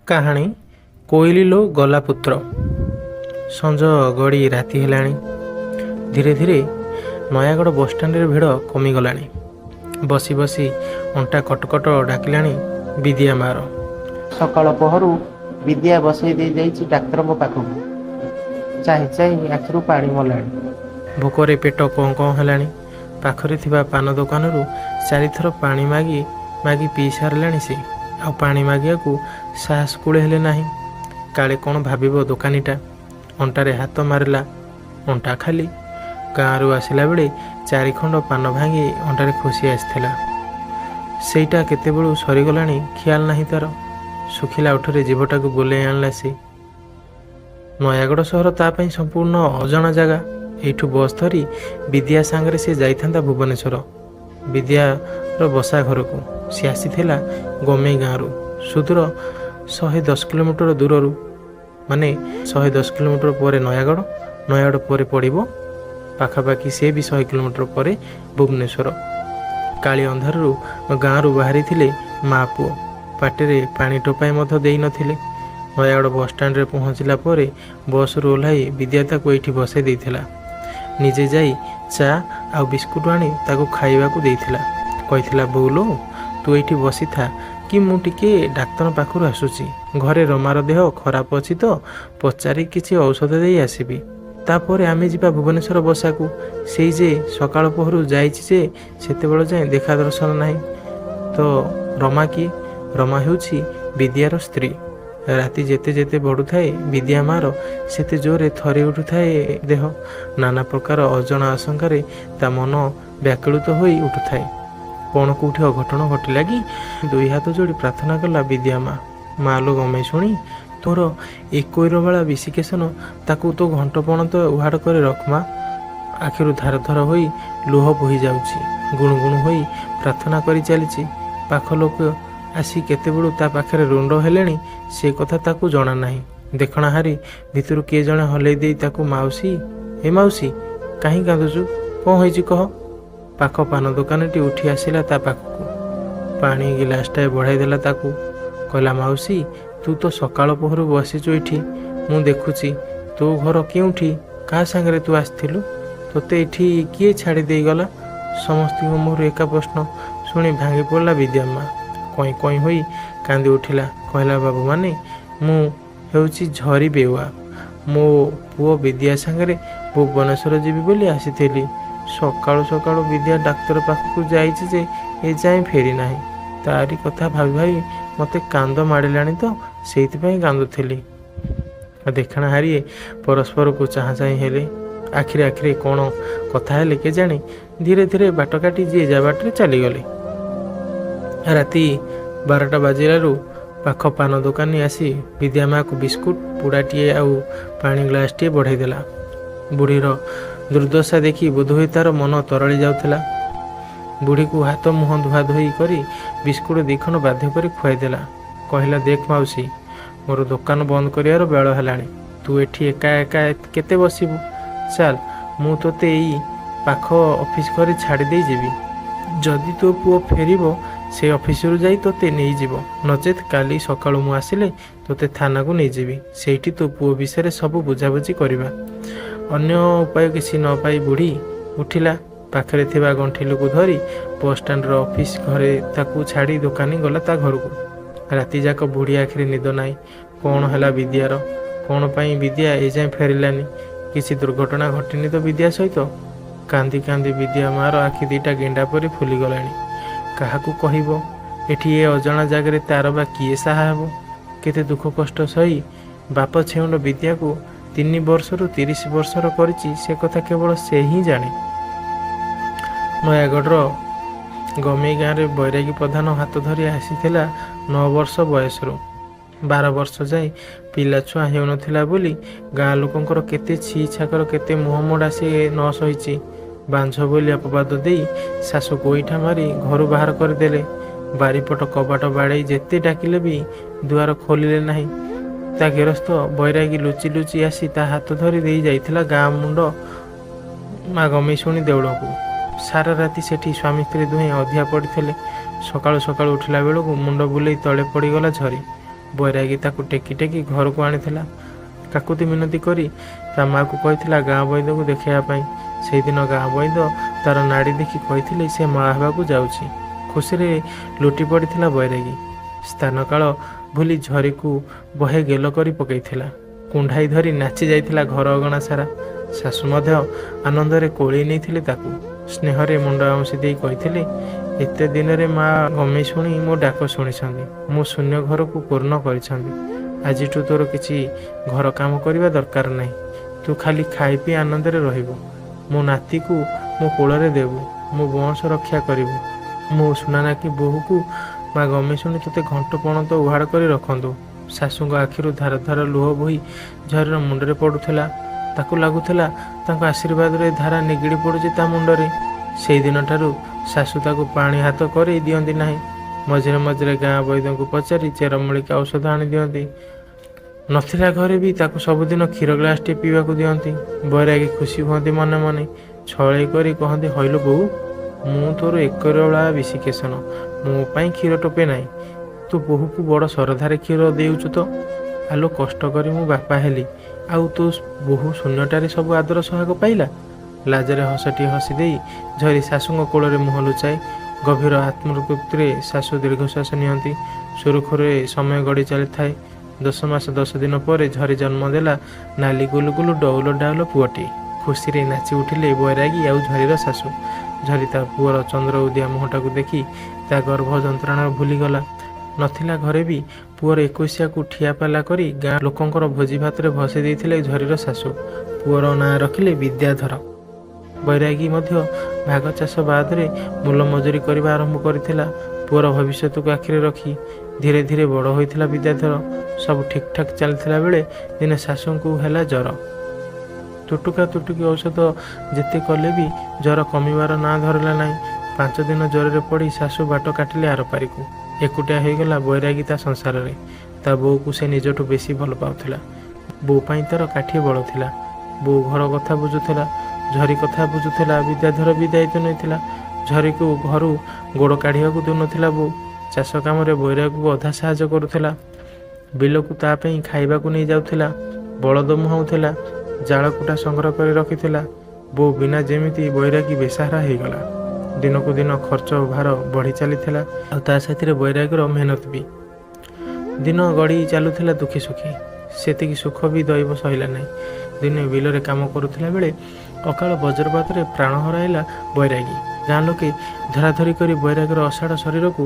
କାହାଣୀ କୋଇଲି ଲୋ ଗଲା ପୁତ୍ର। ସଞ୍ଜ ଗଡ଼ି ରାତି ହେଲାଣି। ଧୀରେ ଧୀରେ ନୟାଗଡ଼ ବସଷ୍ଟାଣ୍ଡରେ ଭିଡ଼ କମିଗଲାଣି। ବସି ବସି ଅଣ୍ଟା କଟକଟ ଡାକିଲାଣି ବିଦିଆ ମାର। ସକାଳ ପହରୁ ବିଦ୍ୟା ବସେଇ ଦେଇ ଯାଇଛି ଡାକ୍ତରଙ୍କ ପାଖକୁ। ଚାହିଁ ଚାହିଁ ଆଖିରୁ ପାଣି ମଲାଣି। ଭୋକରେ ପେଟ କଁ କଁ ହେଲାଣି। ପାଖରେ ଥିବା ପାନ ଦୋକାନରୁ ଚାରିଥର ପାଣି ମାଗି ମାଗି ପିଇ ସାରିଲାଣି ସେ। ଆଉ ପାଣି ମାଗିବାକୁ ସାହସ କୁଳେ ହେଲେ ନାହିଁ। କାଳେ କ'ଣ ଭାବିବ ଦୋକାନୀଟା। ଅଣ୍ଟାରେ ହାତ ମାରିଲା, ଅଣ୍ଟା ଖାଲି। ଗାଁରୁ ଆସିଲା ବେଳେ 4 ଖଣ୍ଡ ପାନ ଭାଙ୍ଗି ଅଣ୍ଟାରେ ଖୁସି ଆସିଥିଲା। ସେଇଟା କେତେବେଳୁ ସରିଗଲାଣି ଖିଆଲ ନାହିଁ ତା'ର। ଶୁଖିଲା ଓଠରେ ଜିଭଟାକୁ ବୁଲେଇ ଆଣିଲା ସେ। ନୟାଗଡ଼ ସହର ତା' ପାଇଁ ସମ୍ପୂର୍ଣ୍ଣ ଅଜଣା ଜାଗା। ଏଇଠୁ ବସ୍ ଧରି ବିଦ୍ୟା ସାଙ୍ଗରେ ସେ ଯାଇଥାନ୍ତା ଭୁବନେଶ୍ୱର, ବିଦ୍ୟାର ବସା ଘରକୁ। ସେ ଆସିଥିଲା ଗମେଇ ଗାଁରୁ, ସୁଦୂର 110 କିଲୋମିଟର ଦୂରରୁ। ମାନେ 110 କିଲୋମିଟର ପରେ ନୟାଗଡ଼, ନୟାଗଡ଼ ପରେ ପଡ଼ିବ ପାଖାପାଖି ସେ ବି 100 କିଲୋମିଟର ପରେ ଭୁବନେଶ୍ୱର। କାଳି ଅନ୍ଧାରରୁ ଗାଁରୁ ବାହାରିଥିଲେ ମା' ପୁଅ। ପାଟିରେ ପାଣି ଟୋପାଏ ମଧ୍ୟ ଦେଇନଥିଲେ। ନୟାଗଡ଼ ବସଷ୍ଟାଣ୍ଡରେ ପହଞ୍ଚିଲା ପରେ ବସ୍ରୁ ଓହ୍ଲାଇ ବିଦ୍ୟା ତାକୁ ଏଇଠି ବସାଇ ଦେଇଥିଲା। ନିଜେ ଯାଇ ଚା' ଆଉ ବିସ୍କୁଟ ଆଣି ତାକୁ ଖାଇବାକୁ ଦେଇଥିଲା। କହିଥିଲା, ବୋଉଲୋ ତୁ ଏଇଠି ବସିଥା କି ମୁଁ ଟିକେ ଡାକ୍ତର ପାଖରୁ ଆସୁଛି। ଘରେ ରମାର ଦେହ ଖରାପ ଅଛି ତ, ପଚାରି କିଛି ଔଷଧ ଦେଇ ଆସିବି। ତାପରେ ଆମେ ଯିବା ଭୁବନେଶ୍ୱର ବସାକୁ। ସେଇ ଯେ ସକାଳ ପହରୁ ଯାଇଛି ଯେ ସେତେବେଳ ଯାଏଁ ଦେଖା ଦର୍ଶନ ନାହିଁ। ତ ରମା କିଏ? ରମା ହେଉଛି ବିଦ୍ୟାର ସ୍ତ୍ରୀ। ରାତି ଯେତେ ଯେତେ ବଢ଼ୁଥାଏ ବିଦ୍ୟା ମା'ର ସେତେ ଜୋରରେ ଥରି ଉଠୁଥାଏ ଦେହ। ନାନା ପ୍ରକାର ଅଜଣା ଆଶଙ୍କାରେ ତା ମନ ବ୍ୟାକୁଳିତ ହୋଇ ଉଠୁଥାଏ। କ'ଣ କେଉଁଠି ଅଘଟଣ ଘଟିଲା କି? 2 ହାତ ଯୋଡ଼ି ପ୍ରାର୍ଥନା କଲା ବିଦ୍ୟା ମା'। ମା' ଲୋ ଗମେଇ ଶୁଣି, ତୋର ଏ କୋଇରବାଳା ବିଶିକେଶନ ତାକୁ ତୋ ଘଣ୍ଟ ପଣତ ଉହାଡ଼ କରି ରଖ ମା'। ଆଖିରୁ ଧାର ଧାର ହୋଇ ଲୁହ ବୋହି ଯାଉଛି। ଗୁଣୁ ଗୁଣୁ ହୋଇ ପ୍ରାର୍ଥନା କରି ଚାଲିଛି। ପାଖ ଲୋକ ଆସି କେତେବେଳୁ ତା ପାଖରେ ରୁଣ୍ଡ ହେଲେଣି ସେ କଥା ତାକୁ ଜଣା ନାହିଁ। ଦେଖଣାହାରି ଭିତରୁ କିଏ ଜଣେ ହଲେଇ ଦେଇ ତାକୁ, ମାଉସୀ, ଏ ମାଉସୀ କାହିଁ କାନ୍ଦୁଛୁ? କ'ଣ ହେଇଛି କହ? ପାଖ ପାନ ଦୋକାନଟି ଉଠି ଆସିଲା ତା ପାଖକୁ। ପାଣି ଗିଲାସଟାଏ ବଢ଼ାଇ ଦେଲା ତାକୁ। କହିଲା, ମାଉସୀ ତୁ ତ ସକାଳ ପହରୁ ବସିଛୁ ଏଇଠି, ମୁଁ ଦେଖୁଛି। ତୋ ଘର କେଉଁଠି? କାହା ସାଙ୍ଗରେ ତୁ ଆସିଥିଲୁ? ତୋତେ ଏଇଠି କିଏ ଛାଡ଼ି ଦେଇଗଲା? ସମସ୍ତଙ୍କ ମୁହଁରୁ ଏକା ପ୍ରଶ୍ନ ଶୁଣି ଭାଙ୍ଗି ପଡ଼ିଲା ବିଦ୍ୟା ମା'। କଇଁ କଇଁ ହୋଇ କାନ୍ଦି ଉଠିଲା। କହିଲା, ବାବୁମାନେ, ମୁଁ ହେଉଛି ଝରି ବେଉଆ। ମୋ ପୁଅ ବିଦ୍ୟା ସାଙ୍ଗରେ ଭୁବନେଶ୍ୱର ଯିବି ବୋଲି ଆସିଥିଲି। ସକାଳୁ ସକାଳୁ ବିଦ୍ୟା ଡାକ୍ତର ପାଖକୁ ଯାଇଛି ଯେ ଏଯାଏଁ ଫେରି ନାହିଁ। ତାରି କଥା ଭାବି ଭାବି ମୋତେ କାନ୍ଦ ମାଡ଼ିଲାଣି ତ ସେଇଥିପାଇଁ କାନ୍ଦୁଥିଲି। ଦେଖଣାହାରିଏ ପରସ୍ପରକୁ ଚାହାଁ ଚାହିଁ ହେଲେ। ଆଖିରେ ଆଖିରେ କ'ଣ କଥା ହେଲେ କେଜାଣି। ଧୀରେ ଧୀରେ ବାଟ କାଟି ଯିଏ ଯା ବାଟରେ ଚାଲିଗଲେ। ରାତି 12ଟା ବାଜିଲାରୁ ପାଖ ପାନ ଦୋକାନୀ ଆସି ବିଦ୍ୟା ମା'କୁ ବିସ୍କୁଟ ପୁଡ଼ାଟିଏ ଆଉ ପାଣି ଗ୍ଲାସଟିଏ ବଢ଼ାଇ ଦେଲା। ବୁଢ଼ୀର ଦୁର୍ଦ୍ଦଶା ଦେଖି ବୋଧହୁଏ ତା'ର ମନ ତରଳି ଯାଉଥିଲା। ବୁଢ଼ୀକୁ ହାତ ମୁହଁ ଧୁଆ ଧୋଇ କରି ବିସ୍କୁଟ 2 ଖଣ୍ଡ ବାଧ୍ୟ କରି ଖୁଆଇଦେଲା। କହିଲା, ଦେଖ ମାଉସୀ, ମୋର ଦୋକାନ ବନ୍ଦ କରିବାର ବେଳ ହେଲାଣି। ତୁ ଏଠି ଏକା ଏକା କେତେ ବସିବୁ? ଚାଲ, ମୁଁ ତୋତେ ଏଇ ପାଖ ଅଫିସ ଘରେ ଛାଡ଼ି ଦେଇ ଯିବି। ଯଦି ତୋ ପୁଅ ଫେରିବ ସେ ଅଫିସରୁ ଯାଇ ତୋତେ ନେଇଯିବ। ନଚେତ୍ କାଲି ସକାଳୁ ମୁଁ ଆସିଲେ ତୋତେ ଥାନାକୁ ନେଇଯିବି। ସେଇଠି ତୋ ପୁଅ ବିଷୟରେ ସବୁ ବୁଝାବୁଝି କରିବା। ଅନ୍ୟ ଉପାୟ କିଛି ନ ପାଇ ବୁଢ଼ୀ ଉଠିଲା। ପାଖରେ ଥିବା ଗଣ୍ଠିଲକୁ ଧରି ବସଷ୍ଟାଣ୍ଡର ଅଫିସ ଘରେ ତାକୁ ଛାଡ଼ି ଦୋକାନୀ ଗଲା ତା ଘରକୁ। ରାତିଯାକ ବୁଢ଼ୀ ଆଖିରେ ନିଦ ନାହିଁ। କ'ଣ ହେଲା ବିଦ୍ୟାର? କ'ଣ ପାଇଁ ବିଦ୍ୟା ଏଯାଏଁ ଫେରିଲାନି? କିଛି ଦୁର୍ଘଟଣା ଘଟିନି ତ ବିଦ୍ୟା ସହିତ? କାନ୍ଦି କାନ୍ଦି ବିଦ୍ୟା ମା'ର ଆଖି 2ଟା ଗେଣ୍ଡା ପରି ଫୁଲିଗଲାଣି। କାହାକୁ କହିବ? ଏଠି ଏ ଅଜଣା ଜାଗାରେ ତା'ର ବା କିଏ ସାହା ହେବ? କେତେ ଦୁଃଖ କଷ୍ଟ ସହି ବାପ ଛେଉଣ୍ଡ ବିଦ୍ୟାକୁ 3 ବର୍ଷରୁ 30 ବର୍ଷର କରିଛି ସେ କଥା କେବଳ ସେ ହିଁ ଜାଣେ। ନୟାଗଡ଼ର ଗମେଇ ଗାଁରେ ବୈରାଗୀ ପ୍ରଧାନ ହାତ ଧରି ଆସିଥିଲା 9 ବର୍ଷ ବୟସରୁ। 12 ବର୍ଷ ଯାଏ ପିଲାଛୁଆ ହେଉନଥିଲା ବୋଲି ଗାଁ ଲୋକଙ୍କର କେତେ ଛି ଛାକର, କେତେ ମୁହଁମୋଡ଼ା ସେ ନ ସହିଛି। ବାଞ୍ଝ ବୋଲି ଅପବାଦ ଦେଇ ଶାଶୁ ଗୋଇଠା ମାରି ଘରୁ ବାହାର କରିଦେଲେ। ବାରିପଟ କବାଟ ବାଡ଼େଇ ଯେତେ ଡାକିଲେ ବି ଦୁଆର ଖୋଲିଲେ ନାହିଁ। ତା ଗେରସ୍ତ ବୈରାଗୀ ଲୁଚି ଲୁଚି ଆସି ତା ହାତ ଧରି ଦେଇ ଯାଇଥିଲା ଗାଁ ମୁଣ୍ଡ ମା ଗମେଇ ଶୁଣି ଦେଉଳକୁ। ସାରା ରାତି ସେଠି ସ୍ୱାମୀ ସ୍ତ୍ରୀ ଦୁହେଁ ଅଧିଆ ପଡ଼ିଥିଲେ। ସକାଳୁ ସକାଳୁ ଉଠିଲା ବେଳକୁ ମୁଣ୍ଡ ବୁଲେଇ ତଳେ ପଡ଼ିଗଲା ଝରି। ବୈରାଗୀ ତାକୁ ଟେକି ଟେକି ଘରକୁ ଆଣିଥିଲା। କାକୁତି ମିନତି କରି ତା ମାଆକୁ କହିଥିଲା ଗାଁ ବୈଦ୍ୟକୁ ଦେଖାଇବା ପାଇଁ। ସେଇଦିନ ଗାଁ ବୈଦ୍ୟ ତାର ନାଡ଼ି ଦେଖି କହିଥିଲେ ସେ ମା ହେବାକୁ ଯାଉଛି। ଖୁସିରେ ଲୁଟି ପଡ଼ିଥିଲା ବୈରାଗୀ। ସ୍ଥାନ କାଳ ଭୁଲି ଝରିକୁ ବହେ ଗେଲ କରି ପକାଇଥିଲା। କୁଣ୍ଢାଇ ଧରି ନାଚି ଯାଇଥିଲା ଘର ଅଗଣା ସାରା। ଶାଶୁ ମଧ୍ୟ ଆନନ୍ଦରେ କୋଳେଇ ନେଇଥିଲେ ତାକୁ। ସ୍ନେହରେ ମୁଣ୍ଡ ଆଉଁସି ଦେଇ କହିଥିଲେ, ଏତେ ଦିନରେ ମା ଗମେଇ ଶୁଣି ମୋ ଡାକ ଶୁଣିଛନ୍ତି, ମୋ ଶୂନ୍ୟ ଘରକୁ ପୂର୍ଣ୍ଣ କରିଛନ୍ତି। ଆଜିଠୁ ତୋର କିଛି ଘର କାମ କରିବା ଦରକାର ନାହିଁ। ତୁ ଖାଲି ଖାଇ ପିଇ ଆନନ୍ଦରେ ରହିବୁ। ମୋ ନାତିକୁ ମୋ କୋଳରେ ଦେବୁ, ମୋ ବଂଶ ରକ୍ଷା କରିବୁ। ମୋ ସୁନାନାକି ବୋହୂକୁ ମା ଗମେଇ ଶୁଣି ତୋତେ ଘଣ୍ଟ ପଣତ ଉହାଡ଼ କରି ରଖନ୍ତୁ। ଶାଶୁଙ୍କ ଆଖିରୁ ଧାର ଧାର ଲୁହ ବୋହି ଝରିର ମୁଣ୍ଡରେ ପଡ଼ୁଥିଲା। ତାକୁ ଲାଗୁଥିଲା ତାଙ୍କ ଆଶୀର୍ବାଦରେ ଧାରା ନିଗିଡ଼ି ପଡ଼ୁଛି ତା ମୁଣ୍ଡରେ। ସେଇଦିନଠାରୁ ଶାଶୁ ତାକୁ ପାଣି ହାତ କରେଇ ଦିଅନ୍ତି ନାହିଁ। ମଝିରେ ମଝିରେ ଗାଁ ବୈଦ୍ୟଙ୍କୁ ପଚାରି ଚେରମୂଳିକା ଔଷଧ ଆଣି ଦିଅନ୍ତି। ନଥିଲା ଘରେ ବି ତାକୁ ସବୁଦିନ କ୍ଷୀର ଗ୍ଲାସଟିଏ ପିଇବାକୁ ଦିଅନ୍ତି। ବୈରାଗୀ ଖୁସି ହୁଅନ୍ତି ମନେ ମନେ। ଛଳେଇ କରି କହନ୍ତି, ହଇଲୋ ବୋଉ, ମୁଁ ତୋର ଏକରଳା ବିଶିକେଶନ, ମୋ ପାଇଁ କ୍ଷୀର ଟୋପେ ନାହିଁ। ତୁ ବୋହୂକୁ ବଡ଼ ଶ୍ରଦ୍ଧାରେ କ୍ଷୀର ଦେଉଛୁ ତ। ଆଲୋ କଷ୍ଟ କରି ମୁଁ ବାପା ହେଲି, ଆଉ ତୋ ବୋହୂ ଶୂନ୍ୟଟାରେ ସବୁ ଆଦର ସହାଗ ପାଇଲା। ଲାଜରେ ହସଟିଏ ହସି ଦେଇ ଝରି ଶାଶୁଙ୍କ କୋଳରେ ମୁହଁ ଲୁଚାଏ। ଗଭୀର ଆତ୍ମତୃପ୍ତିରେ ଶାଶୁ ଦୀର୍ଘଶ୍ୱାସ ନିଅନ୍ତି। ସୁରୁଖୁରୁରେ ସମୟ ଗଡ଼ି ଚାଲିଥାଏ। 10 ମାସ 10 ଦିନ ପରେ ଝରି ଜନ୍ମ ଦେଲା ନାଲି ଗୁଲୁଗୁଲୁ ଡଉଲ ଡାଉଲ ପୁଅଟି। ଖୁସିରେ ନାଚି ଉଠିଲେ ବୈରାଗୀ ଆଉ ଝରିର ଶାଶୁ। ଝରି ତା ପୁଅର ଚନ୍ଦ୍ର ଉଦିଆ ମୁହଁଟାକୁ ଦେଖି ତା ଗର୍ଭ ଯନ୍ତ୍ରଣା ଭୁଲିଗଲା। ନଥିଲା ଘରେ ବି ପୁଅର 21କୁ ଠିଆପାଲା କରି ଗାଁ ଲୋକଙ୍କର ଭୋଜି ଭାତରେ ଭସେଇ ଦେଇଥିଲେ ଝରିର ଶାଶୁ। ପୁଅର ନାଁ ରଖିଲେ ବିଦ୍ୟାଧର। ବୈରାଗୀ ମଧ୍ୟ ଭାଗ ଚାଷ ବାଦରେ ମୂଲ ମଜୁରୀ କରିବା ଆରମ୍ଭ କରିଥିଲା ପୁଅର ଭବିଷ୍ୟତକୁ ଆଖିରେ ରଖି। ଧୀରେ ଧୀରେ ବଡ଼ ହୋଇଥିଲା ବିଦ୍ୟାଧର। ସବୁ ଠିକ୍ଠାକ୍ ଚାଲିଥିଲା ବେଳେ ଦିନେ ଶାଶୁଙ୍କୁ ହେଲା ଜ୍ୱର। ତୁଟୁକା ତୁଟୁକି ଔଷଧ ଯେତେ କଲେ ବି ଜ୍ୱର କମିବାର ନାଁ ଧରିଲା ନାହିଁ। 5 ଦିନ ଜ୍ୱରରେ ପଡ଼ି ଶାଶୁ ବାଟ କାଟିଲେ ଆରପାରିକୁ। ଏକୁଟିଆ ହୋଇଗଲା ବୈରାଗୀ ତା ସଂସାରରେ। ତା ବୋଉକୁ ସେ ନିଜଠୁ ବେଶୀ ଭଲ ପାଉଥିଲା। ବୋଉ ପାଇଁ ତାର କାଠିଏ ବଳ ଥିଲା। ବୋଉ ଘର କଥା ବୁଝୁଥିଲା, ଝରି କଥା ବୁଝୁଥିଲା। ବିଦ୍ୟାଧର ବି ଦାୟିତ୍ୱ ନେଇଥିଲା। ଝରିକୁ ଘରୁ ଗୋଡ଼ କାଢ଼ିବାକୁ ଦେଉନଥିଲା ବୋଉ। ଚାଷ କାମରେ ବୈରାଗୀକୁ ଅଧା ସାହାଯ୍ୟ କରୁଥିଲା। ବିଲକୁ ତା ପାଇଁ ଖାଇବାକୁ ନେଇ ଯାଉଥିଲା। ବଳଦ ମୁହାଉଥିଲା, ଜାଳ କୁଟା ସଂଗ୍ରହ କରି ରଖିଥିଲା। ବୋଉ ବିନା ଯେମିତି ବୈରାଗୀ ବେସାହାରା ହେଇଗଲା। ଦିନକୁ ଦିନ ଖର୍ଚ୍ଚ ଭାର ବଢ଼ି ଚାଲିଥିଲା, ଆଉ ତା ସାଥିରେ ବୈରାଗୀର ମେହନତ ବି। ଦିନ ଗଡ଼ି ଚାଲୁଥିଲା ଦୁଃଖେ ସୁଖେ। ସେତିକି ସୁଖ ବି ଦୈବ ସହିଲା ନାହିଁ। ଦିନେ ବିଲରେ କାମ କରୁଥିଲା ବେଳେ ଅକାଳ ବଜ୍ରପାତରେ ପ୍ରାଣ ହରାଇଲା ବୈରାଗୀ। ଗାଁ ଲୋକେ ଧରାଧରି କରି ବୈରାଗୀର ଅଷାଢ଼ ଶରୀରକୁ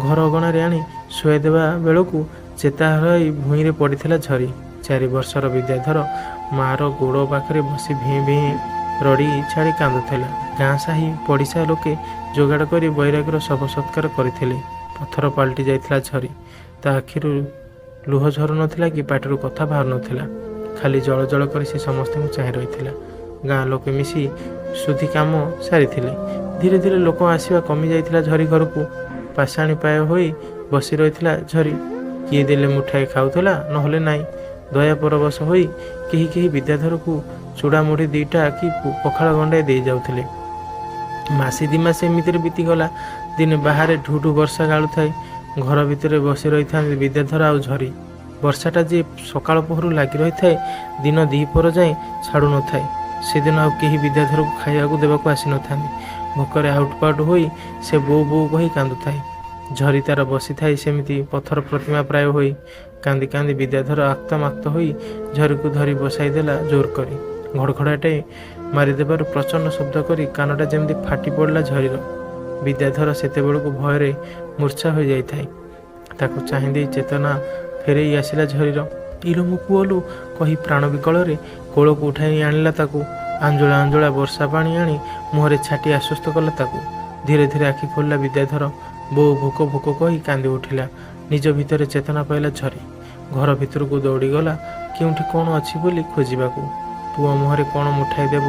ଘର ଅଗଣାରେ ଆଣି ଶୁଆଇ ଦେବା ବେଳକୁ ଚେତା ହରାଇ ଭୂଇଁରେ ପଡ଼ିଥିଲା ଝରି। 4 ବର୍ଷର ବିଦ୍ୟାଧର ମାଆର ଗୋଡ଼ ପାଖରେ ବସି ଭେଁ ଭେଁ ରଡ଼ି ଛାଡ଼ି କାନ୍ଦୁଥିଲା। ଗାଁ ସାହି ପଡ଼ିଶା ଲୋକେ ଯୋଗାଡ଼ କରି ବୈରାଗୀର ଶବ ସତ୍କାର କରିଥିଲେ। ପଥର ପାଲଟି ଯାଇଥିଲା ଝରି। ତା ଆଖିରୁ ଲୁହ ଝରୁ ନଥିଲା କି ପାଟିରୁ କଥା ବାହାରୁ ନଥିଲା। ଖାଲି ଜଳ ଜଳ କରି ସେ ସମସ୍ତଙ୍କୁ ଚାହିଁ ରହିଥିଲା। ଗାଁ ଲୋକେ ମିଶି ଶୁଦ୍ଧି କାମ ସାରିଥିଲେ। ଧୀରେ ଧୀରେ ଲୋକ ଆସିବା କମି ଯାଇଥିଲା ଝରି ଘରକୁ। ପାଷାଣୀ ପାୟ ହୋଇ ବସି ରହିଥିଲା ଝରି। କିଏ ଦେଲେ ମୁଠାଏ ଖାଉଥିଲା, ନହେଲେ ନାହିଁ। ଦୟା ପରବଶ ହୋଇ କେହି କେହି ବିଦ୍ୟାଧରକୁ ଚୁଡ଼ା ମୁଢ଼ି 2ଟା କି ପଖାଳ ଗଣ୍ଡାଏ ଦେଇ ଯାଉଥିଲେ। ମାସେ 2 ମାସ ଏମିତିରେ ବିତିଗଲା। ଦିନେ ବାହାରେ ଢୁ ଢୁ ବର୍ଷା ଗାଳୁଥାଏ। ଘର ଭିତରେ ବସି ରହିଥାନ୍ତି ବିଦ୍ୟାଧର ଆଉ ଝରି। ବର୍ଷାଟା ଯେ ସକାଳ ପହରୁ ଲାଗି ରହିଥାଏ, ଦିନ ଦ୍ୱିପହର ଯାଏଁ ଛାଡ଼ୁନଥାଏ। ସେଦିନ ଆଉ କେହି ବିଦ୍ୟାଧରକୁ ଖାଇବାକୁ ଦେବାକୁ ଆସିନଥାନ୍ତି। ଭୋକରେ ଆଉଟପାଉଟ ହୋଇ ସେ ବୋଉ ବୋଉ କହି କାନ୍ଦୁଥାଏ। ଝରି ତାର ବସିଥାଏ ସେମିତି ପଥର ପ୍ରତିମା ପ୍ରାୟ ହୋଇ। କାନ୍ଦି କାନ୍ଦି ବିଦ୍ୟାଧର ଆକ୍ତମାକ୍ତ ହୋଇ ଝରିକୁ ଧରି ବସାଇ ଦେଲା ଜୋର କରି। ଘଡ଼ଘଡ଼ାଟେ ମାରିଦେବାରୁ ପ୍ରଚଣ୍ଡ ଶବ୍ଦ କରି କାନଟା ଯେମିତି ଫାଟି ପଡ଼ିଲା ଝରିର। ବିଦ୍ୟାଧର ସେତେବେଳକୁ ଭୟରେ ମୂର୍ଚ୍ଛା ହୋଇଯାଇଥାଏ। ତାକୁ ଚାହିଁ ଦେଇ ଚେତନା ଫେରେଇ ଆସିଲା ଝରିର। ଇଲୋ ମୋ ପୁଅଲୁ କହି ପ୍ରାଣ ବିକଳରେ କୋଳକୁ ଉଠାଇ ଆଣିଲା ତାକୁ। ଆଞ୍ଜୁଳା ଆଞ୍ଜୁଳା ବର୍ଷା ପାଣି ଆଣି ମୁହଁରେ ଛାଟି ଆଶ୍ୱସ୍ତ କଲା ତାକୁ। ଧୀରେ ଧୀରେ ଆଖି ଖୋଲିଲା ବିଦ୍ୟାଧର। ବୋଉ ଭୋକ ଭୋକ କହି କାନ୍ଦି ଉଠିଲା। ନିଜ ଭିତରେ ଚେତନା ପାଇଲା ଝରି। ଘର ଭିତରକୁ ଦୌଡ଼ିଗଲା କେଉଁଠି କ'ଣ ଅଛି ବୋଲି ଖୋଜିବାକୁ। ପୁଅ ମୁହଁରେ କ'ଣ ମୁଠାଇ ଦେବ।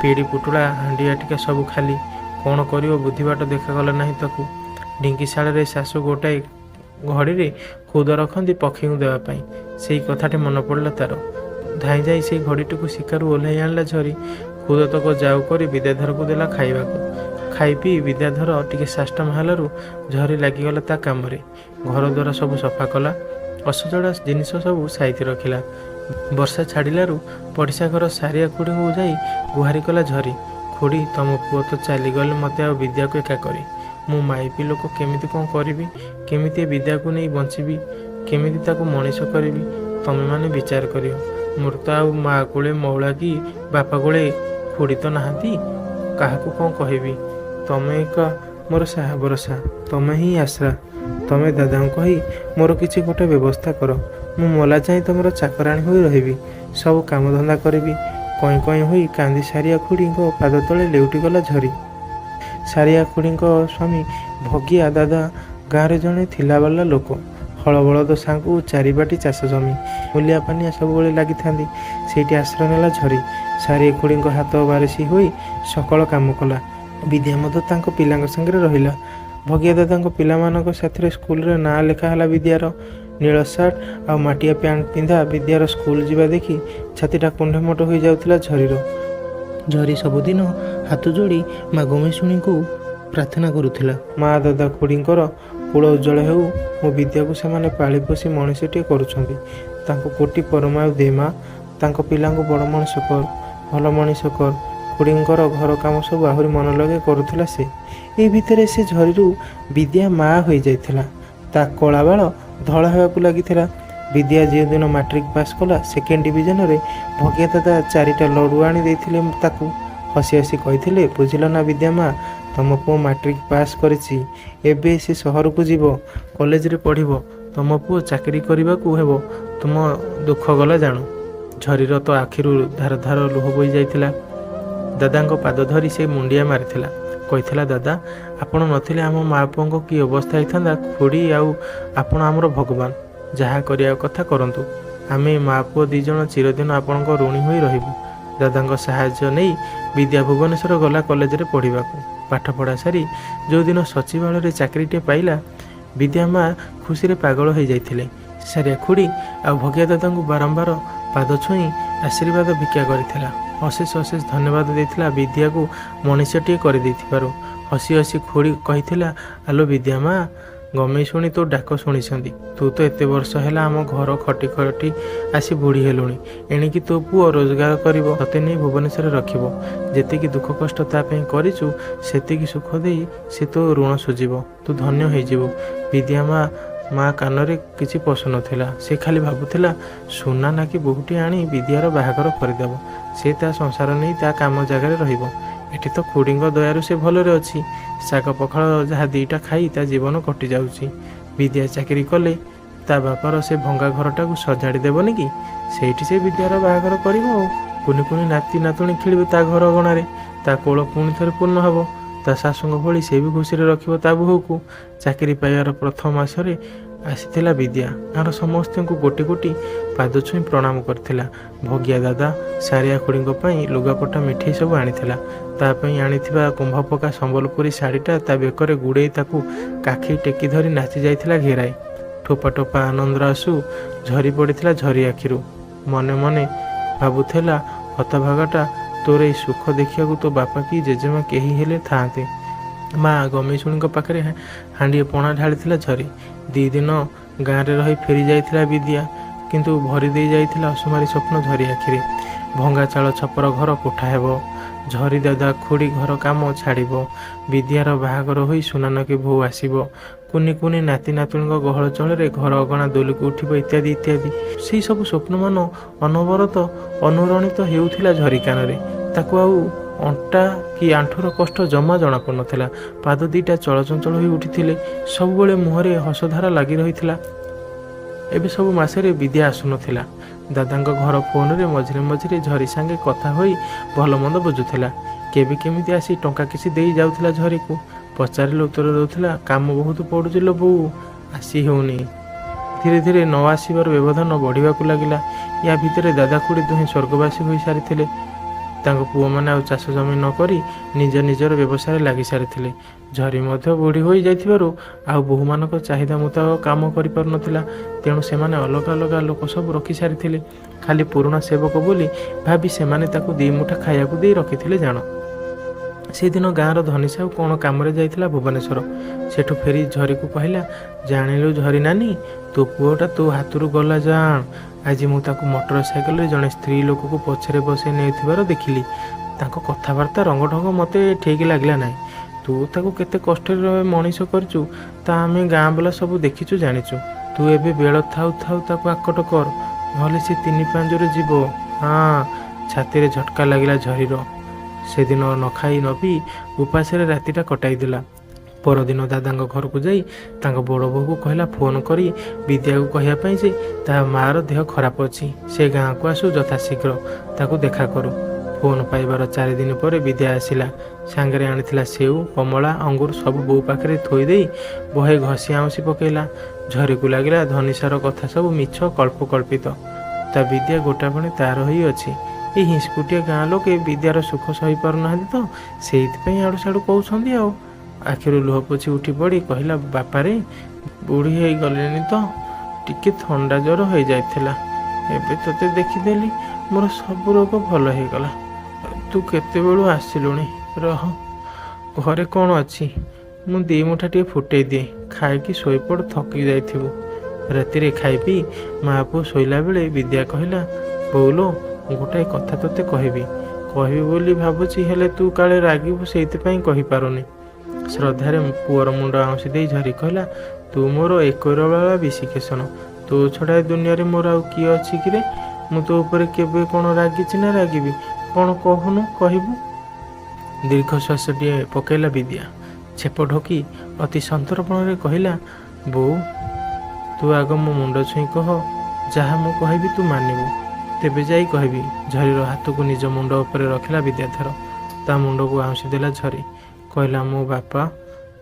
ପିଡ଼ି ପୁଟୁଳା ହାଣ୍ଡି ଆଟିକା ସବୁ ଖାଲି। କ'ଣ କରିବ ବୁଦ୍ଧିବାଟ ଦେଖାଗଲା ନାହିଁ ତାକୁ। ଢିଙ୍କିଶାଳରେ ଶାଶୁ ଗୋଟାଏ ଘଡ଼ିରେ ଖୁଦ ରଖନ୍ତି ପକ୍ଷୀଙ୍କୁ ଦେବା ପାଇଁ। ସେଇ କଥାଟି ମନେ ପଡ଼ିଲା ତାର। ଧାଇଁ ଯାଇ ସେଇ ଘଡ଼ିଟିକୁ ଶିକାରୁ ଓହ୍ଲାଇ ଆଣିଲା ଝରି। ଖୁଦତକ ଯାଉ କରି ବିଦ୍ୟାଧରକୁ ଦେଲା ଖାଇବାକୁ। ଖାଇ ପିଇ ବିଦ୍ୟାଧର ଟିକେ ସାଷ୍ଟମ ହେଲାରୁ ଝରି ଲାଗିଗଲା ତା କାମରେ। ଘର ଦ୍ୱାର ସବୁ ସଫା କଲା। ଅସଜଡ଼ା ଜିନିଷ ସବୁ ସାଇତି ରଖିଲା। ବର୍ଷା ଛାଡ଼ିଲାରୁ ପଡ଼ିଶା ଘର ସାରିଆ ଖୁଡ଼ିଙ୍କୁ ଯାଇ ଗୁହାରି କଲା ଝରି। ଖୁଡ଼ି, ତମ ପୁଅ ତ ଚାଲିଗଲେ ମୋତେ ଆଉ ବିଦ୍ୟାକୁ ଏକା କରି। ମୁଁ ମାଇପି ଲୋକ କେମିତି କ'ଣ କରିବି? କେମିତି ଏ ବିଦ୍ୟାକୁ ନେଇ ବଞ୍ଚିବି? କେମିତି ତାକୁ ମଣିଷ କରିବି? ତମେମାନେ ବିଚାର କରିବ। ମୋର ତ ଆଉ ମା କୋଳେ ମଉଳା କି ବାପା କୋଳେ ଖୁଡ଼ି ତ ନାହାନ୍ତି। କାହାକୁ କ'ଣ କହିବି? ତମେ ଏକ ମୋର ସାହା ଭରସା, ତମେ ହିଁ ଆଶ୍ରା। ତମେ ଦାଦାଙ୍କୁ କହି ମୋର କିଛି ଗୋଟେ ବ୍ୟବସ୍ଥା କର। ମୁଁ ମଲା ଯାଏଁ ତମର ଚାକରାଣୀ ହୋଇ ରହିବି। ସବୁ କାମଧନ୍ଦା କରିବି। କଇଁ କଇଁ ହୋଇ କାନ୍ଦି ସାରିଆ ଖୁଡ଼ିଙ୍କ ପାଦ ତଳେ ଲେଉଟିଗଲା ଝରି। ସାରିଆ ଖୁଡ଼ିଙ୍କ ସ୍ୱାମୀ ଭଗିଆ ଦାଦା ଗାଁରେ ଜଣେ ଥିଲାବାଲା ଲୋକ। ହଳ ବଳଦ ସାଙ୍ଗକୁ ଚାରିବାଟି ଚାଷ ଜମି, ମୂଲିଆ ପାନିଆ ସବୁବେଳେ ଲାଗିଥାନ୍ତି। ସେଇଠି ଆଶ୍ରୟ ନେଲା ଝରି। ସାରିଆ ଖୁଡ଼ିଙ୍କ ହାତ ବାରିଶି ହୋଇ ସକଳ କାମ କଲା। ବିଦ୍ୟା ମଧ୍ୟ ତାଙ୍କ ପିଲାଙ୍କ ସାଙ୍ଗରେ ରହିଲା। ଭଗିଆ ଦାଦାଙ୍କ ପିଲାମାନଙ୍କ ସାଥିରେ ସ୍କୁଲରେ ନାଁ ଲେଖା ହେଲା ବିଦ୍ୟାର। ନୀଳ ସାର୍ଟ ଆଉ ମାଟିଆ ପ୍ୟାଣ୍ଟ ପିନ୍ଧା ବିଦ୍ୟାର ସ୍କୁଲ ଯିବା ଦେଖି ଛାତିଟା କୁଣ୍ଢେମୋଟ ହୋଇଯାଉଥିଲା ଝରିର। ଝରି ସବୁଦିନ ହାତ ଯୋଡ଼ି ମା ଗମେଶୁଣୀଙ୍କୁ ପ୍ରାର୍ଥନା କରୁଥିଲା, ମା ଦାଦା ଖୁଡ଼ିଙ୍କର କୁଳ ଉଜ୍ଜଳ ହେଉ। ମୋ ବିଦ୍ୟାକୁ ସେମାନେ ପାଳି ପୋଷି ମଣିଷଟିଏ କରୁଛନ୍ତି। ତାଙ୍କୁ କୋଟି ପରମାୟୁ ଦେ ମା। ତାଙ୍କ ପିଲାଙ୍କୁ ବଡ଼ ମଣିଷ କର, ଭଲ ମଣିଷ କର। ଖୁଡ଼ିଙ୍କର ଘର କାମ ସବୁ ଆହୁରି ମନ ଲଗାଇ କରୁଥିଲା ସେ। ଏଇ ଭିତରେ ସେ ଝରିରୁ ବିଦ୍ୟା ମା ହୋଇଯାଇଥିଲା। ତା କଳା ବାଳ ଧଳା ହେବାକୁ ଲାଗିଥିଲା। ବିଦ୍ୟା ଯେଉଁଦିନ ମାଟ୍ରିକ ପାସ୍ କଲା, ସେକେଣ୍ଡ ଡିଭିଜନରେ ଭଗିଆ ଦାଦା 4ଟା ଲଡ଼ୁ ଆଣି ଦେଇଥିଲେ ତାକୁ। ହସି ହସି କହିଥିଲେ, ବୁଝିଲ ନା ବିଦ୍ୟା ମା, ତମ ପୁଅ ମାଟ୍ରିକ ପାସ୍ କରିଛି। ଏବେ ସେ ସହରକୁ ଯିବ, କଲେଜରେ ପଢ଼ିବ। ତମ ପୁଅ ଚାକିରି କରିବାକୁ ହେବ। ତୁମ ଦୁଃଖ ଗଲା ଜାଣୁ। ଝରିର ତ ଆଖିରୁ ଧାର ଧାର ଲୁହ ବୋହି ଯାଇଥିଲା। ଦାଦାଙ୍କ ପାଦ ଧରି ସେ ମୁଣ୍ଡିଆ ମାରିଥିଲା। କହିଥିଲା, ଦାଦା ଆପଣ ନଥିଲେ ଆମ ମା ପୁଅଙ୍କ କି ଅବସ୍ଥା ହେଇଥାନ୍ତା। ଖୁଡ଼ି ଆଉ ଆପଣ ଆମର ଭଗବାନ। ଯାହା କରିବା କଥା କରନ୍ତୁ। ଆମେ ମା ପୁଅ 2 ଜଣ ଚିରଦିନ ଆପଣଙ୍କ ଋଣୀ ହୋଇ ରହିବୁ। ଦାଦାଙ୍କ ସାହାଯ୍ୟ ନେଇ ବିଦ୍ୟା ଭୁବନେଶ୍ୱର ଗଲା କଲେଜରେ ପଢ଼ିବାକୁ। ପାଠପଢ଼ା ସାରି ଯେଉଁଦିନ ସଚିବାଳୟରେ ଚାକିରିଟିଏ ପାଇଲା, ବିଦ୍ୟା ମା ଖୁସିରେ ପାଗଳ ହୋଇଯାଇଥିଲେ। ସାରିଆ ଖୁଡ଼ି ଆଉ ଭଗିଆ ଦାଦାଙ୍କୁ ବାରମ୍ବାର ପାଦ ଛୁଇଁ ଆଶୀର୍ବାଦ ଭିକ୍ଷା କରିଥିଲା। ଅଶେଷ ଅଶେଷ ଧନ୍ୟବାଦ ଦେଇଥିଲା ବିଦ୍ୟାକୁ ମଣିଷଟିଏ କରିଦେଇଥିବାରୁ। ହସି ହସି ଖୁଡ଼ି କହିଥିଲା, ଆଲୋ ବିଦ୍ୟା ମା, ଗମେଇ ଶୁଣି ତୋ ଡାକ ଶୁଣିଛନ୍ତି। ତୁ ତ ଏତେ ବର୍ଷ ହେଲା ଆମ ଘର ଖଟି ଖଟି ଆସି ବୁଢ଼ୀ ହେଲୁଣି। ଏଣିକି ତୋ ପୁଅ ରୋଜଗାର କରିବ, ତତେ ନେଇ ଭୁବନେଶ୍ୱରରେ ରଖିବ। ଯେତିକି ଦୁଃଖ କଷ୍ଟ ତା ପାଇଁ କରିଛୁ, ସେତିକି ସୁଖ ଦେଇ ସେ ତୋ ଋଣ ସୁଝିବ। ତୁ ଧନ୍ୟ ହେଇଯିବୁ। ବିଦ୍ୟା ମା କାନରେ କିଛି ପଶୁନଥିଲା। ସେ ଖାଲି ଭାବୁଥିଲା, ସୁନା ନାକି ବୋହୂଟି ଆଣି ବିଦ୍ୟାର ବାହାଘର କରିଦେବ। ସେ ତା ସଂସାର ନେଇ ତା କାମ ଜାଗାରେ ରହିବ। ଏଠି ତ ଖୁଡ଼ିଙ୍କ ଦୟାରୁ ସେ ଭଲରେ ଅଛି। ଶାଗ ପଖାଳ ଯାହା 2ଟା ଖାଇ ତା ଜୀବନ କଟି ଯାଉଛି। ବିଦ୍ୟା ଚାକିରି କଲେ ତା ବାପାର ସେ ଭଙ୍ଗା ଘରଟାକୁ ସଜାଡ଼ି ଦେବନି କି? ସେଇଠି ସେ ବିଦ୍ୟାର ବାହାଘର କରିବ ଆଉ। କୁନି କୁନି ନାତି ନାତୁଣୀ ଖେଳିବେ ତା ଘର ଅଗଣାରେ। ତା କୋଳ ପୁଣି ଥରେ ପୂର୍ଣ୍ଣ ହେବ। ତା ଶାଶୁଙ୍କ ଭଳି ସେ ବି ଖୁସିରେ ରଖିବ ତା ବୋହୂକୁ। ଚାକିରି ପାଇବାର ପ୍ରଥମ ମାସରେ ଆସିଥିଲା ବିଦ୍ୟା। ଗାଁର ସମସ୍ତଙ୍କୁ ଗୋଟି ଗୋଟି ପାଦ ଛୁଇଁ ପ୍ରଣାମ କରିଥିଲା। ଭଗିଆ ଦାଦା ସାରିଆ ଖୁଡ଼ିଙ୍କ ପାଇଁ ଲୁଗାପଟା ମିଠେଇ ସବୁ ଆଣିଥିଲା। ତା ପାଇଁ ଆଣିଥିବା କୁମ୍ଭପକା ସମ୍ବଲପୁରୀ ଶାଢ଼ୀଟା ତା ବେକରେ ଗୁଡ଼େଇ ତାକୁ କାଖି ଟେକି ଧରି ନାଚି ଯାଇଥିଲା ଘେରାଏ। ଠୋପା ଠୋପା ଆନନ୍ଦର ଆସୁ ଝରି ପଡ଼ିଥିଲା ଝରି ଆଖିରୁ। ମନେ ମନେ ଭାବୁଥିଲା, ହତଭାଗାଟା, ତୋର ଏଇ ସୁଖ ଦେଖିବାକୁ ତୋ ବାପା କି ଜେଜେମା କେହି ହେଲେ ଥାଆନ୍ତେ। ମା ଗମେଶୁଣୀଙ୍କ ପାଖରେ ହାଣ୍ଡିଏ ପଣା ଢାଳିଥିଲା ଝରି। 2 ଦିନ ଗାଁରେ ରହି ଫେରି ଯାଇଥିଲା ବିଦ୍ୟା, କିନ୍ତୁ ଭରି ଦେଇ ଯାଇଥିଲା ଅସୁମାରୀ ସ୍ୱପ୍ନ ଝରି ଆଖିରେ। ଭଙ୍ଗା ଚାଳ ଛପର ଘର କୋଠା ହେବ। ଝରି ଦାଦା ଖୁଡ଼ି ଘର କାମ ଛାଡ଼ିବ। ବିଦ୍ୟାର ବାହାଘର ହୋଇ ସୁନାନକି ବୋହୂ ଆସିବ। କୁନି କୁନି ନାତି ନାତୁଣୀଙ୍କ ଗହଳ ଚଳରେ ଘର ଅଗଣା ଦୋଲିକୁ ଉଠିବ, ଇତ୍ୟାଦି ଇତ୍ୟାଦି। ସେଇ ସବୁ ସ୍ୱପ୍ନମାନ ଅନବରତ ଅନୁରଣିତ ହେଉଥିଲା ଝରି କାନରେ। ତାକୁ ଆଉ ଅଣ୍ଟା କି ଆଣ୍ଠୁର କଷ୍ଟ ଜମା ଜଣାପଡ଼ୁନଥିଲା। ପାଦ 2ଟା ଚଳଚଞ୍ଚଳ ହୋଇ ଉଠିଥିଲେ। ସବୁବେଳେ ମୁହଁରେ ହସଧାରା ଲାଗି ରହିଥିଲା। ଏବେ ସବୁ ମାସରେ ବିଦ୍ୟା ଆସୁନଥିଲା। ଦାଦାଙ୍କ ଘର ଫୋନରେ ମଝିରେ ମଝିରେ ଝରି ସାଙ୍ଗେ କଥା ହୋଇ ଭଲ ମନ୍ଦ ବୁଝୁଥିଲା। କେବେ କେମିତି ଆସି ଟଙ୍କା କିଛି ଦେଇ ଯାଉଥିଲା ଝରିକୁ। ପଚାରିଲେ ଉତ୍ତର ଦେଉଥିଲା, କାମ ବହୁତ ପଡ଼ୁଛି ଲୋ ବୋଉ, ଆସି ହେଉନି। ଧୀରେ ଧୀରେ ନ ଆସିବାର ବ୍ୟବଧାନ ବଢ଼ିବାକୁ ଲାଗିଲା। ୟା ଭିତରେ ଦାଦା ଖୁଡ଼ି ଦୁହେଁ ସ୍ୱର୍ଗବାସୀ ହୋଇସାରିଥିଲେ। ତାଙ୍କ ପୁଅମାନେ ଆଉ ଚାଷ ଜମି ନ କରି ନିଜ ନିଜର ବ୍ୟବସାୟରେ ଲାଗି ସାରିଥିଲେ। ଝରି ମଧ୍ୟ ବୁଢ଼ୀ ହୋଇଯାଇଥିବାରୁ ଆଉ ବୋହୂମାନଙ୍କ ଚାହିଦା ମୁତାବକ କାମ କରିପାରୁନଥିଲା। ତେଣୁ ସେମାନେ ଅଲଗା ଅଲଗା ଲୋକ ସବୁ ରଖି ସାରିଥିଲେ। ଖାଲି ପୁରୁଣା ସେବକ ବୋଲି ଭାବି ସେମାନେ ତାକୁ 2 ମୁଠା ଖାଇବାକୁ ଦେଇ ରଖିଥିଲେ ଜାଣ। ସେଦିନ ଗାଁର ଧନୀ ସାହୁ କ'ଣ କାମରେ ଯାଇଥିଲା ଭୁବନେଶ୍ୱର। ସେଠୁ ଫେରି ଝରିକୁ କହିଲା, ଜାଣିଲୁ ଝରି ନାନୀ, ତୋ ପୁଅଟା ତୋ ହାତରୁ ଗଲା ଜାଣ। ଆଜି ମୁଁ ତାକୁ ମୋଟର ସାଇକେଲରେ ଜଣେ ସ୍ତ୍ରୀ ଲୋକକୁ ପଛରେ ବସାଇ ନେଉଥିବାର ଦେଖିଲି। ତାଙ୍କ କଥାବାର୍ତ୍ତା ରଙ୍ଗଢଙ୍ଗ ମୋତେ ଠିକ୍ ଲାଗିଲା ନାହିଁ। ତୁ ତାକୁ କେତେ କଷ୍ଟରେ ମଣିଷ କରିଛୁ ତା ଆମେ ଗାଁ ବାଲା ସବୁ ଦେଖିଛୁ ଜାଣିଛୁ। ତୁ ଏବେ ବେଳ ଥାଉ ଥାଉ ତାକୁ ଆକଟ କର, ନହେଲେ ସେ 3-5ରେ ଯିବ। ହଁ, ଛାତିରେ ଝଟକା ଲାଗିଲା ଝରିର। ସେଦିନ ନ ଖାଇ ନ ପିଇ ଉପାସରେ ରାତିଟା କଟାଇ ଦେଲା। ପରଦିନ ଦାଦାଙ୍କ ଘରକୁ ଯାଇ ତାଙ୍କ ବଡ଼ ବୋହୂକୁ କହିଲା ଫୋନ୍ କରି ବିଦ୍ୟାକୁ କହିବା ପାଇଁ ଯେ ତା ମାଆର ଦେହ ଖରାପ ଅଛି, ସେ ଗାଁକୁ ଆସୁ ଯଥାଶୀଘ୍ର ତାକୁ ଦେଖା କରୁ। ଫୋନ୍ ପାଇବାର 4 ଦିନ ପରେ ବିଦ୍ୟା ଆସିଲା। ସାଙ୍ଗରେ ଆଣିଥିଲା ସେଉ, କମଳା, ଅଙ୍ଗୁର ସବୁ ବୋଉ ପାଖରେ ଥୋଇ ଦେଇ ବହେ ଘଷି ଆଉଁସି ପକାଇଲା। ଝରିକୁ ଲାଗିଲା ଧନୀସାର କଥା ସବୁ ମିଛ କଳ୍ପିତ। ତା ବିଦ୍ୟା ଗୋଟାପଣେ ତାର ହୋଇ ଅଛି। ଏଇ ହିଂସ୍କୁଟିଆ ଗାଁ ଲୋକେ ବିଦ୍ୟାର ସୁଖ ସହିପାରୁନାହାନ୍ତି ତ ସେଇଥିପାଇଁ ଆଡ଼ୁ ସାଡ଼ୁ କହୁଛନ୍ତି ଆଉ। ଆଖିରୁ ଲୁହ ପୋଛି ଉଠି ପଡ଼ି କହିଲା, ବାପାରେ ବୁଢ଼ୀ ହେଇଗଲେଣି ତ, ଟିକେ ଥଣ୍ଡା ଜ୍ୱର ହୋଇଯାଇଥିଲା। ଏବେ ତୋତେ ଦେଖିଦେଲି ମୋର ସବୁ ରୋଗ ଭଲ ହେଇଗଲା। ତୁ କେତେବେଳୁ ଆସିଲୁଣି? ରହ, ଘରେ କ'ଣ ଅଛି ମୁଁ 2 ମୁଠା ଟିକେ ଫୁଟେଇ ଦିଏ, ଖାଇକି ଶୋଇପଡ଼, ଥକି ଯାଇଥିବୁ। ରାତିରେ ଖାଇ ପିଇ ମା ପୁଅ ଶୋଇଲା ବେଳେ ବିଦ୍ୟା କହିଲା, ବୋଉଲୋ ଗୋଟାଏ କଥା ତୋତେ କହିବି ବୋଲି ଭାବୁଛି, ହେଲେ ତୁ କାଳେ ରାଗିବୁ ସେଇଥିପାଇଁ କହିପାରୁନି। ଶ୍ରଦ୍ଧାରେ ପୁଅର ମୁଣ୍ଡ ଆଉଁସି ଦେଇ ଝରି କହିଲା, ତୁ ମୋର ଏକରବାଳା ବିଶିକେଶନ, ତୋ ଛଡ଼ା ଏ ଦୁନିଆରେ ମୋର ଆଉ କିଏ ଅଛି କିରେ? ମୁଁ ତୋ ଉପରେ କେବେ କ'ଣ ରାଗିଛି ନା ରାଗିବି? କ'ଣ କହୁନୁ କହିବୁ? ଦୀର୍ଘଶ୍ୱାସଟିଏ ପକାଇଲା ବିଦ୍ୟା। ଛେପ ଢୋକି ଅତି ସନ୍ତର୍ପଣରେ କହିଲା, ବୋଉ ତୁ ଆଗ ମୋ ମୁଣ୍ଡ ଛୁଇଁ କହ, ଯାହା ମୁଁ କହିବି ତୁ ମାନିବୁ, ତେବେ ଯାଇ କହିବି। ଝରିର ହାତକୁ ନିଜ ମୁଣ୍ଡ ଉପରେ ରଖିଲା ବିଦ୍ୟାଧର। ତା ମୁଣ୍ଡକୁ ଆଉଁସି ଦେଲା ଝରି। କହିଲା, ମୋ ବାପା,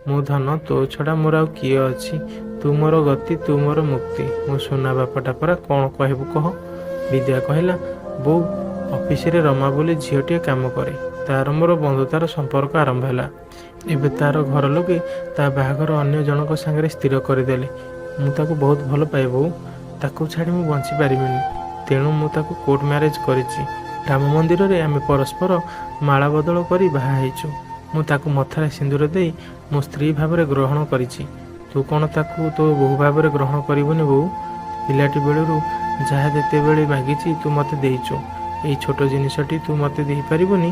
ମୋ ଧନ, ତୋ ଛଡ଼ା ମୋର ଆଉ କିଏ ଅଛି? ତୁ ମୋର ଗତି, ତୁ ମୋର ମୁକ୍ତି, ମୋ ସୁନା ବାପାଟା ପରା, କ'ଣ କହିବୁ କହ? ବିଦ୍ୟା କହିଲା, ବୋଉ ଅଫିସରେ ରମା ବୋଲି ଝିଅଟିଏ କାମ କରେ, ତାର ମୋର ବନ୍ଧୁତାର ସମ୍ପର୍କ ଆରମ୍ଭ ହେଲା। ଏବେ ତାର ଘର ଲୋକେ ତା ବାହାଘର ଅନ୍ୟ ଜଣଙ୍କ ସାଙ୍ଗରେ ସ୍ଥିର କରିଦେଲେ। ମୁଁ ତାକୁ ବହୁତ ଭଲ ପାଏ ବୋଉ, ତାକୁ ଛାଡ଼ି ମୁଁ ବଞ୍ଚିପାରିବିନି। ତେଣୁ ମୁଁ ତାକୁ କୋର୍ଟ ମ୍ୟାରେଜ କରିଛି। ରାମ ମନ୍ଦିରରେ ଆମେ ପରସ୍ପର ମାଳ ବଦଳ କରି ବାହା ହେଇଛୁ। ମୁଁ ତାକୁ ମଥାରେ ସିନ୍ଦୁର ଦେଇ ମୋ ସ୍ତ୍ରୀ ଭାବରେ ଗ୍ରହଣ କରିଛି। ତୁ କ'ଣ ତାକୁ ତୋ ବୋହୂ ଭାବରେ ଗ୍ରହଣ କରିବୁନି ବୋଉ? ପିଲାଟି ବେଳରୁ ଯାହା ଯେତେବେଳେ ମାଗିଛି ତୁ ମୋତେ ଦେଇଛୁ, ଏଇ ଛୋଟ ଜିନିଷଟି ତୁ ମୋତେ ଦେଇପାରିବୁନି?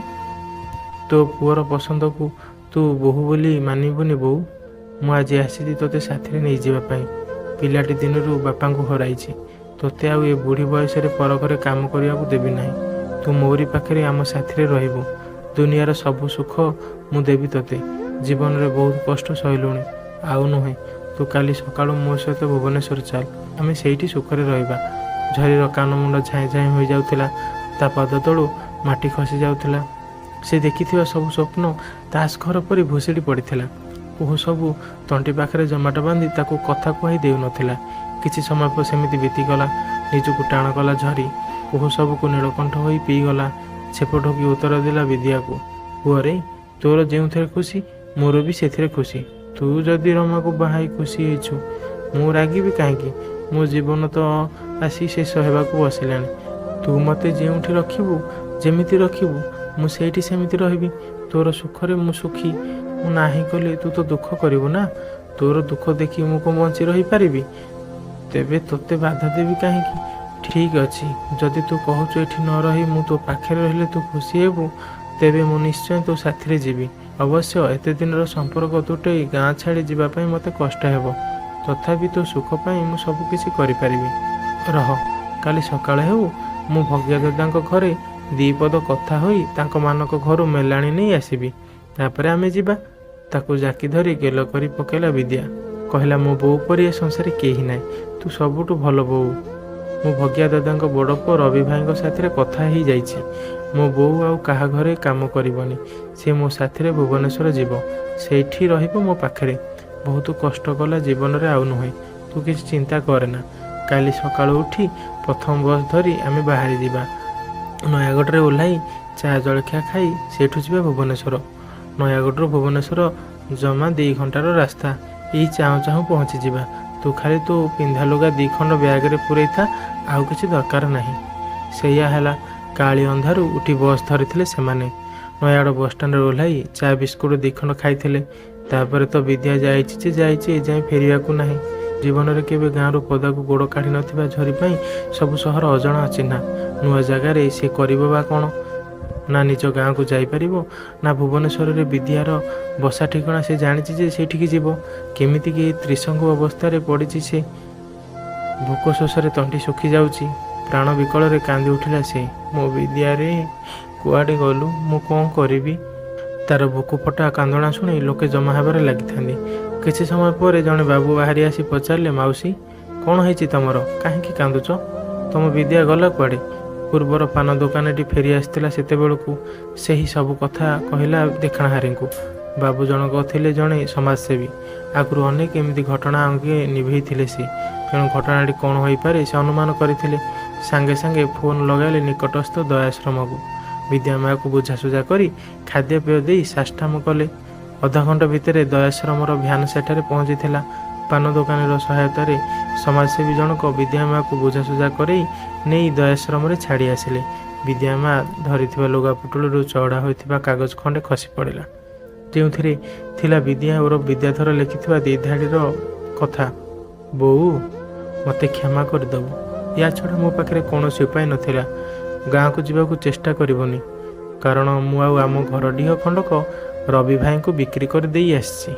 ତୋ ପୁଅର ପସନ୍ଦକୁ ତୁ ବୋହୂ ବୋଲି ମାନିବୁନି ବୋଉ? ମୁଁ ଆଜି ଆସିଛି ତୋତେ ସାଥିରେ ନେଇଯିବା ପାଇଁ। ପିଲାଟି ଦିନରୁ ବାପାଙ୍କୁ ହରାଇଛି। ତୋତେ ଆଉ ଏ ବୁଢ଼ୀ ବୟସରେ ପର ଘରେ କାମ କରିବାକୁ ଦେବି ନାହିଁ। ତୁ ମୋରି ପାଖରେ ଆମ ସାଥିରେ ରହିବୁ। ଦୁନିଆର ସବୁ ସୁଖ ମୁଁ ଦେବି ତୋତେ। ଜୀବନରେ ବହୁତ କଷ୍ଟ ସହିଲୁଣି, ଆଉ ନୁହେଁ। ତୁ କାଲି ସକାଳୁ ମୋ ସହିତ ଭୁବନେଶ୍ୱର ଚାଲ, ଆମେ ସେଇଠି ସୁଖରେ ରହିବା। ଝରିର କାନ ମୁଣ୍ଡ ଝାଇଁ ଝାଇଁ ହୋଇଯାଉଥିଲା। ତା ପାଦ ତଳୁ ମାଟି ଖସି ଯାଉଥିଲା। ସେ ଦେଖିଥିବା ସବୁ ସ୍ୱପ୍ନ ତାସ୍ ଘର ପରି ଭୁଷୁଡ଼ି ପଡ଼ିଥିଲା। କୁହ ସବୁ ତଣ୍ଟି ପାଖରେ ଜମାଟ ବାନ୍ଧି ତାକୁ କଥା କୁହାଇ ଦେଉନଥିଲା। କିଛି ସମୟ ପରେ ସେମିତି ବିତିଗଲା। ନିଜକୁ ଟାଣ କଲା ଝରି। କୁହ ସବୁକୁ ନୀଳକଣ୍ଠ ହୋଇ ପିଇଗଲା। ଛେପ ଢୋକି ଉତ୍ତର ଦେଲା ବିଦ୍ୟାକୁ, ପୁଅରେ ତୋର ଯେଉଁଥିରେ ଖୁସି ମୋର ବି ସେଥିରେ ଖୁସି। ତୁ ଯଦି ରମାକୁ ବାହା ହେଇ ଖୁସି ହେଇଛୁ, ମୁଁ ରାଗିବି କାହିଁକି? ମୋ ଜୀବନ ତ ଆସି ଶେଷ ହେବାକୁ ବସିଲାଣି। ତୁ ମୋତେ ଯେଉଁଠି ରଖିବୁ, ଯେମିତି ରଖିବୁ, ମୁଁ ସେଇଠି ସେମିତି ରହିବି। ତୋର ସୁଖରେ ମୁଁ ସୁଖୀ। ମୁଁ ନାହିଁ କଲେ ତୁ ତ ଦୁଃଖ କରିବୁ ନା। ତୋର ଦୁଃଖ ଦେଖି ମୁଁ କ'ଣ ବଞ୍ଚି ରହିପାରିବି? ତେବେ ତୋତେ ବାଧା ଦେବି କାହିଁକି? ଠିକ୍ ଅଛି, ଯଦି ତୁ କହୁଛୁ ଏଠି ନ ରହି ମୁଁ ତୋ ପାଖରେ ରହିଲେ ତୁ ଖୁସି ହେବୁ, ତେବେ ମୁଁ ନିଶ୍ଚୟ ତୋ ସାଥିରେ ଯିବି। ଅବଶ୍ୟ ଏତେ ଦିନର ସମ୍ପର୍କ ତୁଟେଇ ଗାଁ ଛାଡ଼ି ଯିବା ପାଇଁ ମୋତେ କଷ୍ଟ ହେବ। ତଥାପି ତୋ ସୁଖ ପାଇଁ ମୁଁ ସବୁ କିଛି କରିପାରିବି। ରହ, କାଲି ସକାଳ ହେଉ, ମୁଁ ଭଗ୍ୟଦାଦାଙ୍କ ଘରେ 2 ପଦ କଥା ହୋଇ ତାଙ୍କମାନଙ୍କ ଘରୁ ମେଲାଣି ନେଇ ଆସିବି। ତାପରେ ଆମେ ଯିବା। ତାକୁ ଜାକି ଧରି ଗେଲ କରି ପକାଇଲା ବିଦ୍ୟା। କହିଲା, ମୋ ବୋଉ ପରି ଏ ସଂସାରରେ କେହି ନାହିଁ। ତୁ ସବୁଠୁ ଭଲ ବୋଉ। ମୁଁ ଭଗ୍ୟା ଦାଦାଙ୍କ ବଡ଼ ପୁଅ ରବି ଭାଇଙ୍କ ସାଥିରେ କଥା ହେଇଯାଇଛି। ମୋ ବୋଉ ଆଉ କାହା ଘରେ କାମ କରିବନି। ସେ ମୋ ସାଥିରେ ଭୁବନେଶ୍ୱର ଯିବ, ସେଇଠି ରହିବ ମୋ ପାଖରେ। ବହୁତ କଷ୍ଟ କଲା ଜୀବନରେ, ଆଉ ନୁହେଁ। ତୁ କିଛି ଚିନ୍ତା କରେନା। କାଲି ସକାଳୁ ଉଠି ପ୍ରଥମ ବସ୍ ଧରି ଆମେ ବାହାରି ଯିବା। ନୟାଗଡ଼ରେ ଓହ୍ଲାଇ ଚା ଜଳଖିଆ ଖାଇ ସେଇଠୁ ଯିବା ଭୁବନେଶ୍ୱର। ନୟାଗଡ଼ରୁ ଭୁବନେଶ୍ୱର ଜମା 2 ଘଣ୍ଟାର ରାସ୍ତା। ଏଇ ଚାହୁଁ ଚାହୁଁ ପହଞ୍ଚିଯିବା। ତୁ ଖାଲି ତୋ ପିନ୍ଧା ଲୁଗା 2 ଖଣ୍ଡ ବ୍ୟାଗରେ ପୂରେଇଥା, ଆଉ କିଛି ଦରକାର ନାହିଁ। ସେଇଆ ହେଲା। କାଳି ଅନ୍ଧାରୁ ଉଠି ବସ୍ ଧରିଥିଲେ ସେମାନେ। ନୟାଗଡ଼ ବସଷ୍ଟାଣ୍ଡରେ ଓହ୍ଲାଇ ଚା ବିସ୍କୁଟ 2 ଖଣ୍ଡ ଖାଇଥିଲେ। ତାପରେ ତ ବିଦ୍ୟା ଯାଇଛି ଯେ ଯାଇଛି, ଏଯାଏଁ ଫେରିବାକୁ ନାହିଁ। ଜୀବନରେ କେବେ ଗାଁରୁ ପଦାକୁ ଗୋଡ଼ କାଢ଼ି ନଥିବା ଝରି ପାଇଁ ସବୁ ସହର ଅଜଣା ଅଚିହ୍ନା। ନୂଆ ଜାଗାରେ ସେ କରିବ ବା କ'ଣ? ନା ନିଜ ଗାଁକୁ ଯାଇପାରିବ, ନା ଭୁବନେଶ୍ୱରରେ ବିଦ୍ୟାର ବସା ଠିକଣା ସେ ଜାଣିଛି ଯେ ସେଇଠିକି ଯିବ। କେମିତିକି ତ୍ରିଶଙ୍କୁ ଅବସ୍ଥାରେ ପଡ଼ିଛି ସେ। ଭୋକ ଶୋଷରେ ତଣ୍ଟି ଶୁଖି ଯାଉଛି। ପ୍ରାଣ ବିକଳରେ କାନ୍ଦି ଉଠିଲା ସେ। ମୋ ବିଦ୍ୟାରେ କୁଆଡ଼େ ଗଲୁ? ମୁଁ କ'ଣ କରିବି? ତାର ବୁକୁ ଫଟା କାନ୍ଦଣା ଶୁଣି ଲୋକେ ଜମା ହେବାରେ ଲାଗିଥାନ୍ତି। କିଛି ସମୟ ପରେ ଜଣେ ବାବୁ ବାହାରି ଆସି ପଚାରିଲେ, ମାଉସୀ କ'ଣ ହେଇଛି ତମର? କାହିଁକି କାନ୍ଦୁଛ? ତମ ବିଦ୍ୟା ଗଲା କୁଆଡ଼େ? ପୂର୍ବର ପାନ ଦୋକାନଟି ଫେରି ଆସିଥିଲା ସେତେବେଳକୁ। ସେହି ସବୁ କଥା କହିଲା ଦେଖଣାହାରୀଙ୍କୁ। ବାବୁ ଜଣକ ଥିଲେ ଜଣେ ସମାଜସେବୀ। ଆଗରୁ ଅନେକ ଏମିତି ଘଟଣା ଅଙ୍ଗେ ନିଭେଇଥିଲେ ସେ। ତେଣୁ ଘଟଣାଟି କ'ଣ ହୋଇପାରେ ସେ ଅନୁମାନ କରିଥିଲେ। ସାଙ୍ଗେ ସାଙ୍ଗେ ଫୋନ୍ ଲଗାଇଲେ ନିକଟସ୍ଥ ଦୟାଶ୍ରମକୁ। ବିଦ୍ୟା ମାଆକୁ ବୁଝାସୁଝା କରି ଖାଦ୍ୟପେୟ ଦେଇ ସାଷ୍ଟାମ କଲେ। ଅଧଘଣ୍ଟା ଭିତରେ ଦୟାଶ୍ରମର ଭ୍ୟାନ୍ ସେଠାରେ ପହଞ୍ଚିଥିଲା। ପାନ ଦୋକାନୀର ସହାୟତାରେ ସମାଜସେବୀ ଜଣକ ବିଦ୍ୟା ମାଆକୁ ବୁଝାସୁଝା କରେଇ ନେଇ ଦୟାଶ୍ରମରେ ଛାଡ଼ି ଆସିଲେ। ବିଦ୍ୟା ମା ଧରିଥିବା ଲୁଗା ପୁଟୁଳିରୁ ଚଢ଼ା ହୋଇଥିବା କାଗଜ ଖଣ୍ଡେ ଖସି ପଡ଼ିଲା, ଯେଉଁଥିରେ ଥିଲା ବିଦ୍ୟା ଓ ବିଦ୍ୟାଧର ଲେଖିଥିବା 2 ଧାଡ଼ିର କଥା। ବୋଉ, ମୋତେ କ୍ଷମା କରିଦେବୁ। ୟା ଛଡ଼ା ମୋ ପାଖରେ କୌଣସି ଉପାୟ ନଥିଲା। ଗାଁକୁ ଯିବାକୁ ଚେଷ୍ଟା କରିବନି, କାରଣ ମୁଁ ଆଉ ଆମ ଘର ଡିହ ଖଣ୍ଡକ ରବି ଭାଇଙ୍କୁ ବିକ୍ରି କରି ଦେଇ ଆସିଛି।